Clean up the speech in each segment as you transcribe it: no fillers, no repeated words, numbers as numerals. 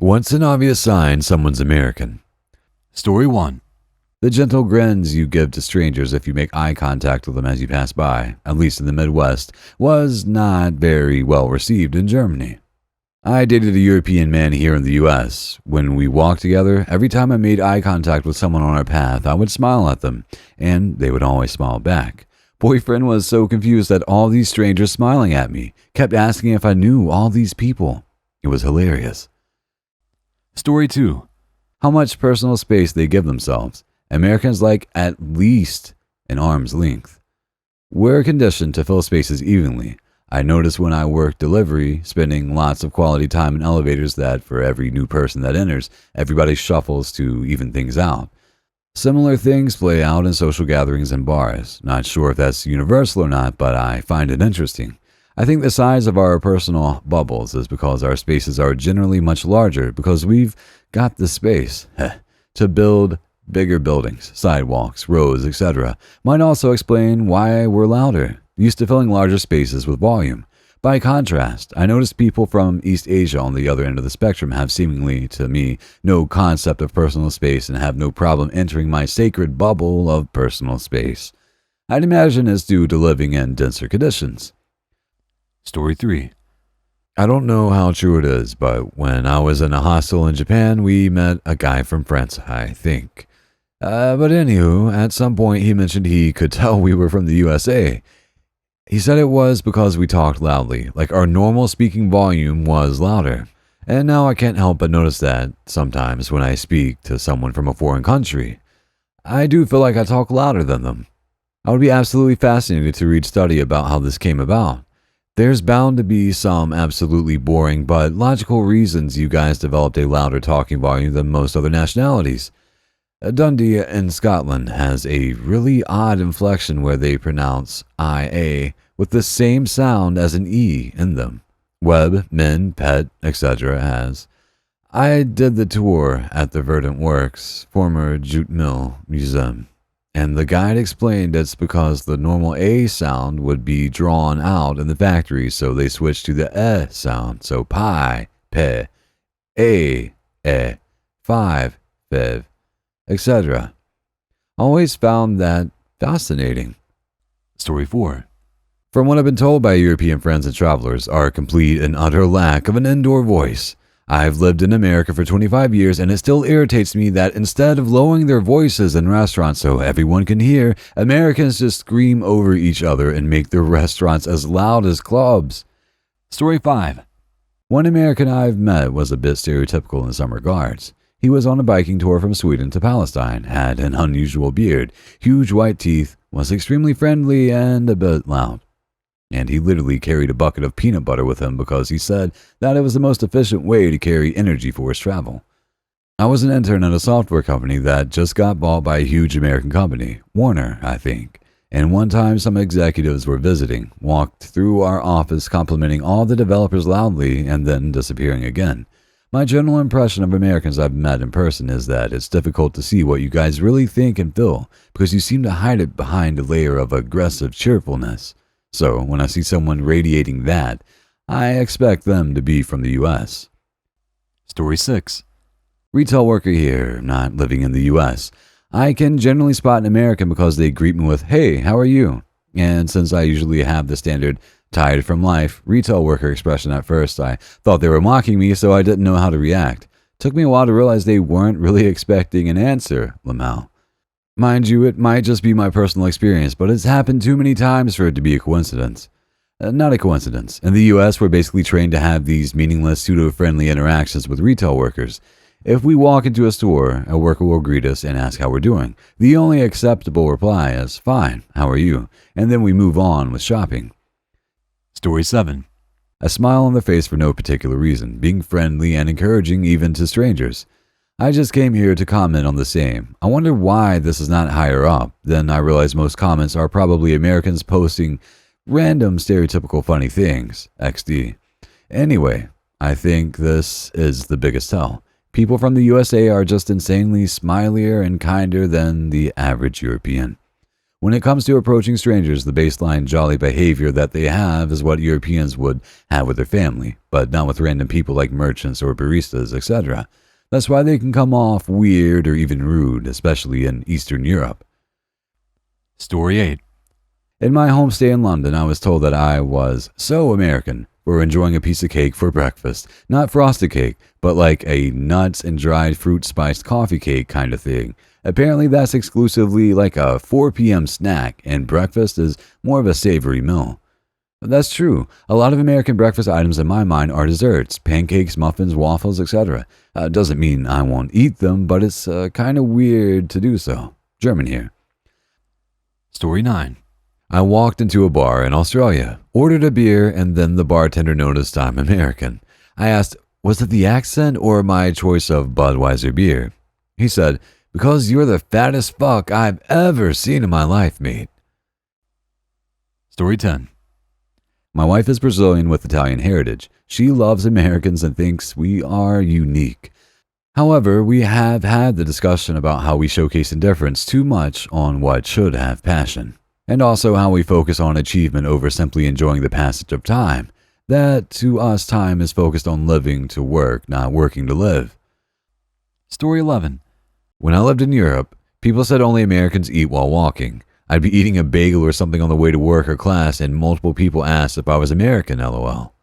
What's an obvious sign someone's American? Story 1. The gentle grins you give to strangers if you make eye contact with them as you pass by, at least in the Midwest, was not very well received in Germany. I dated a European man here in the US. When we walked together, every time I made eye contact with someone on our path, I would smile at them, and they would always smile back. Boyfriend was so confused at all these strangers smiling at me, kept asking if I knew all these people. It was hilarious. Story 2. How much personal space they give themselves. Americans like at least an arm's length. We're conditioned to fill spaces evenly. I notice when I work delivery, spending lots of quality time in elevators, that for every new person that enters, everybody shuffles to even things out. Similar things play out in social gatherings and bars. Not sure if that's universal or not, but I find it interesting. I think the size of our personal bubbles is because our spaces are generally much larger because we've got the space to build bigger buildings, sidewalks, roads, etc. Might also explain why we're louder, used to filling larger spaces with volume. By contrast, I noticed people from East Asia on the other end of the spectrum have seemingly, to me, no concept of personal space and have no problem entering my sacred bubble of personal space. I'd imagine it's due to living in denser conditions. Story 3. I don't know how true it is, but when I was in a hostel in Japan, we met a guy from France, I think. But anywho, at some point he mentioned he could tell we were from the USA. He said it was because we talked loudly, like our normal speaking volume was louder. And now I can't help but notice that sometimes when I speak to someone from a foreign country, I do feel like I talk louder than them. I would be absolutely fascinated to read study about how this came about. There's bound to be some absolutely boring but logical reasons you guys developed a louder talking volume than most other nationalities. Dundee in Scotland has a really odd inflection where they pronounce IA with the same sound as an E in them. Webb, Min, Pet, etc. has. I did the tour at the Verdant Works, former jute mill museum, and the guide explained it's because the normal A sound would be drawn out in the factory, so they switched to the E sound, so pi, pe, a, 5, fiv, etc. Always found that fascinating. Story 4. From what I've been told by European friends and travelers, our complete and utter lack of an indoor voice. I've lived in America for 25 years and it still irritates me that instead of lowering their voices in restaurants so everyone can hear, Americans just scream over each other and make their restaurants as loud as clubs. Story 5. One American I've met was a bit stereotypical in some regards. He was on a biking tour from Sweden to Palestine, had an unusual beard, huge white teeth, was extremely friendly and a bit loud. And he literally carried a bucket of peanut butter with him because he said that it was the most efficient way to carry energy for his travel. I was an intern at a software company that just got bought by a huge American company, Warner, I think. And one time some executives were visiting, walked through our office complimenting all the developers loudly and then disappearing again. My general impression of Americans I've met in person is that it's difficult to see what you guys really think and feel because you seem to hide it behind a layer of aggressive cheerfulness. So when I see someone radiating that, I expect them to be from the US. Story 6. Retail worker here, not living in the US. I can generally spot an American because they greet me with, "Hey, how are you?" And since I usually have the standard tired from life retail worker expression at first, I thought they were mocking me, so I didn't know how to react. Took me a while to realize they weren't really expecting an answer, Lamau. Mind you, it might just be my personal experience, but it's happened too many times for it to be a coincidence. Not a coincidence. In the US, we're basically trained to have these meaningless, pseudo-friendly interactions with retail workers. If we walk into a store, a worker will greet us and ask how we're doing. The only acceptable reply is, "Fine, how are you?" And then we move on with shopping. Story 7. A smile on their face for no particular reason, being friendly and encouraging even to strangers. I just came here to comment on the same. I wonder why this is not higher up. Then I realize most comments are probably Americans posting random stereotypical funny things, XD. Anyway, I think this is the biggest tell. People from the USA are just insanely smilier and kinder than the average European. When it comes to approaching strangers, the baseline jolly behavior that they have is what Europeans would have with their family, but not with random people like merchants or baristas, etc. That's why they can come off weird or even rude, especially in Eastern Europe. Story 8. In my homestay in London, I was told that I was so American for enjoying a piece of cake for breakfast. Not frosted cake, but like a nuts and dried fruit spiced coffee cake kind of thing. Apparently that's exclusively like a 4 p.m. snack, and breakfast is more of a savory meal. That's true. A lot of American breakfast items in my mind are desserts, pancakes, muffins, waffles, etc. Doesn't mean I won't eat them, but it's kind of weird to do so. German here. Story 9. I walked into a bar in Australia, ordered a beer, and then the bartender noticed I'm American. I asked, was it the accent or my choice of Budweiser beer? He said, because you're the fattest fuck I've ever seen in my life, mate. Story 10. My wife is Brazilian with Italian heritage. She loves Americans and thinks we are unique. However, we have had the discussion about how we showcase indifference too much on what should have passion, and also how we focus on achievement over simply enjoying the passage of time. That, to us, time is focused on living to work, not working to live. Story 11. When I lived in Europe, people said only Americans eat while walking. I'd be eating a bagel or something on the way to work or class, and multiple people asked if I was American, lol.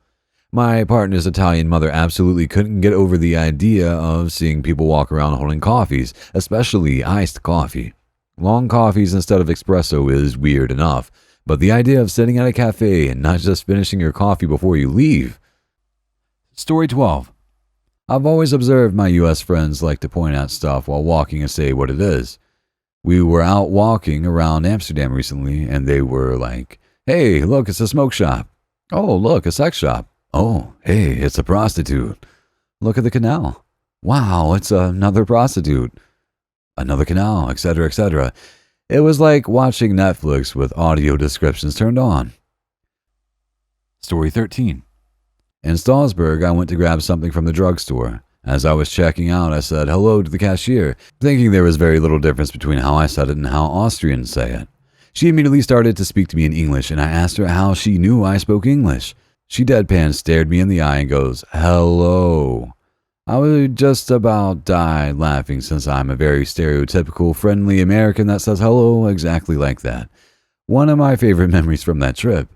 My partner's Italian mother absolutely couldn't get over the idea of seeing people walk around holding coffees, especially iced coffee. Long coffees instead of espresso is weird enough, but the idea of sitting at a cafe and not just finishing your coffee before you leave. Story 12. I've always observed my U.S. friends like to point out stuff while walking and say what it is. We were out walking around Amsterdam recently, and they were like, hey, look, it's a smoke shop. Oh, look, a sex shop. Oh, hey, it's a prostitute. Look at the canal. Wow, it's another prostitute. Another canal, etc., etc. It was like watching Netflix with audio descriptions turned on. Story 13. In Salzburg, I went to grab something from the drugstore. As I was checking out, I said hello to the cashier, thinking there was very little difference between how I said it and how Austrians say it. She immediately started to speak to me in English, and I asked her how she knew I spoke English. She deadpan stared me in the eye and goes, hello. I would just about die laughing since I'm a very stereotypical, friendly American that says hello exactly like that. One of my favorite memories from that trip.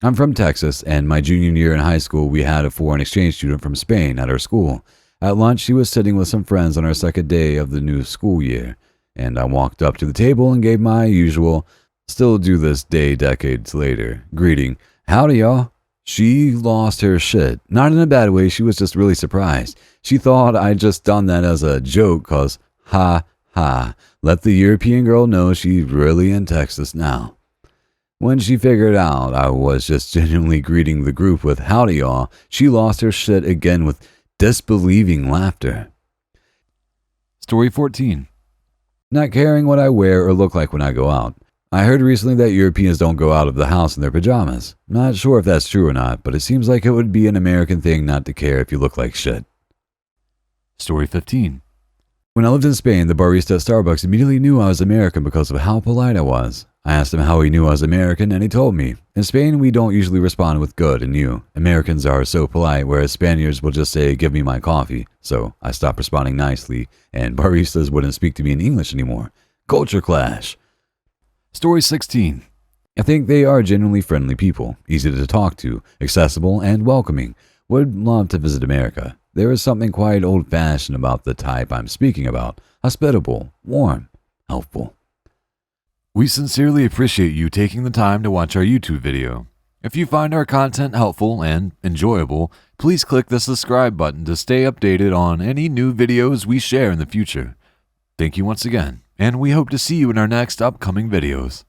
I'm from Texas, and my junior year in high school, we had a foreign exchange student from Spain at our school. At lunch, she was sitting with some friends on our second day of the new school year, and I walked up to the table and gave my usual, still do this day decades later, greeting, howdy y'all. She lost her shit. Not in a bad way, she was just really surprised. She thought I'd just done that as a joke, cause ha ha, let the European girl know she's really in Texas now. When she figured out I was just genuinely greeting the group with howdy y'all, she lost her shit again with disbelieving laughter. Story 14. Not caring what I wear or look like when I go out. I heard recently that Europeans don't go out of the house in their pajamas. Not sure if that's true or not, but it seems like it would be an American thing not to care if you look like shit. Story 15. When I lived in Spain, the barista at Starbucks immediately knew I was American because of how polite I was. I asked him how he knew I was American, and he told me. In Spain, we don't usually respond with good and you. Americans are so polite, whereas Spaniards will just say, give me my coffee. So I stopped responding nicely, and baristas wouldn't speak to me in English anymore. Culture clash. Story 16. I think they are genuinely friendly people, easy to talk to, accessible, and welcoming. Would love to visit America. There is something quite old-fashioned about the type I'm speaking about. Hospitable, warm, helpful. We sincerely appreciate you taking the time to watch our YouTube video. If you find our content helpful and enjoyable, please click the subscribe button to stay updated on any new videos we share in the future. Thank you once again, and we hope to see you in our next upcoming videos.